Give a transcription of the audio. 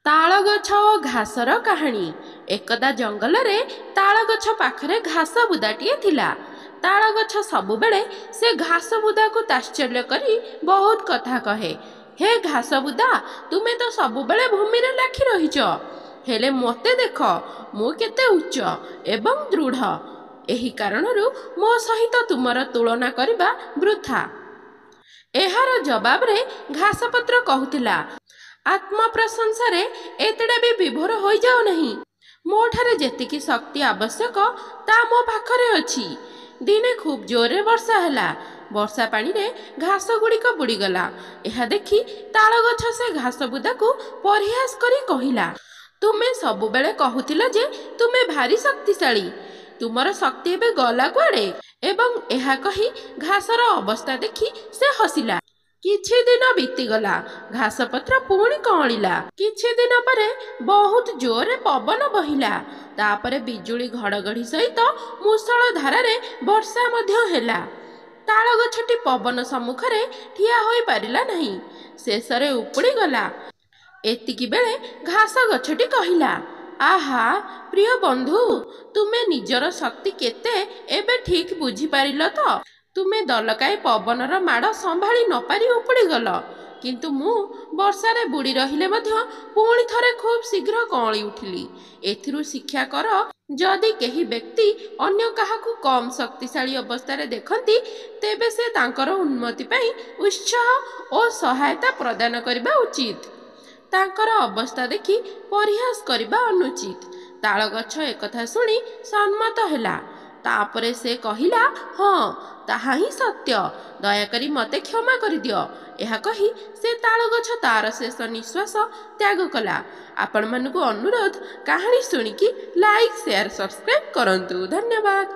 ताल गछ और घासर कहानी। एकदा जंगल रे ताल गछ पाखरे घास बुदाटिए थिला। ताल गछ सबुबेले से घास बुदा को ताश्चर्य करी बहुत कथा कहे। हे घास बुदा, तुमे तो सबुबेले भूमि रे लाखी रहिच, हेले मते देख मु केते उच्च एवं दृढ़। एही कारणरू मो सहित तुमर तुलना करिबा वृथा। एहार जवाब रे घासपत्र कहूतिला, आत्म प्रशंसा रे एतेडा भी विभोर हो जाओ नहीं। मोठारे जेतिकी शक्ति आवश्यक ता मो पाखरे अछि। दिने खूब जोरे वर्षा हैला। वर्षा पानी रे घास गुड़िक बुड़ीगला। एहा देखी ताल गछ से घास बुदा को परिहास करी कहिला, तुमे सबुबेले कहूतिल जे तुमे भारी शक्तिशाली, तुमर शक्ति एबे गला कुआडे। एवं एहा कही घासर अवस्था देखी से हसिला। किछि दिन बीतीगला। घासपत्र पुणी कअलिला। किछि दिन परे बहुत जोरे पवन बहिला। तापरे बिजुली घड़घड़ी सहित मूषल धारारे वर्षा मध्य हेला। ताल गछटी पवन सम्मुखरे ठिया होई पारिला नहीं, शेषरे उपुड़ी गला। एतिकी बेले घास गछटी कहिला, आहा प्रिय बंधु, तुमे निजर शक्ति केते एबे ठीक बुझी पारिल तो। तुमे दलकाए पवनर माड़ संभाली न पारी उपुड़ी गल, किंतु मु वर्षारे बुड़ी रहिले मध्य पुणी थरे खूब शीघ्र कअली उठिली। एथिरु शिक्षा कर, जदि केही व्यक्ति अन्य काहाकू कम शक्तिशाली अवस्थारे देखंती, तेबे से तांकर उन्नति पई उत्साह और सहायता प्रदान करिबा उचित। तांकर अवस्था देखि परिहास करिबा अनुचित। ताल गछ एकथा सुनी सम्मत हेला। तापरे से कहिला, हाँ ताहा ही सत्य, दयाकरी मते क्षमा करि दियो। एहा कही से ताल गछ तार शेष निश्वास त्याग कला। आपण मानकु अनुरोध, कहानी सुनिकी लाइक शेयर सब्सक्राइब करंतु। धन्यवाद।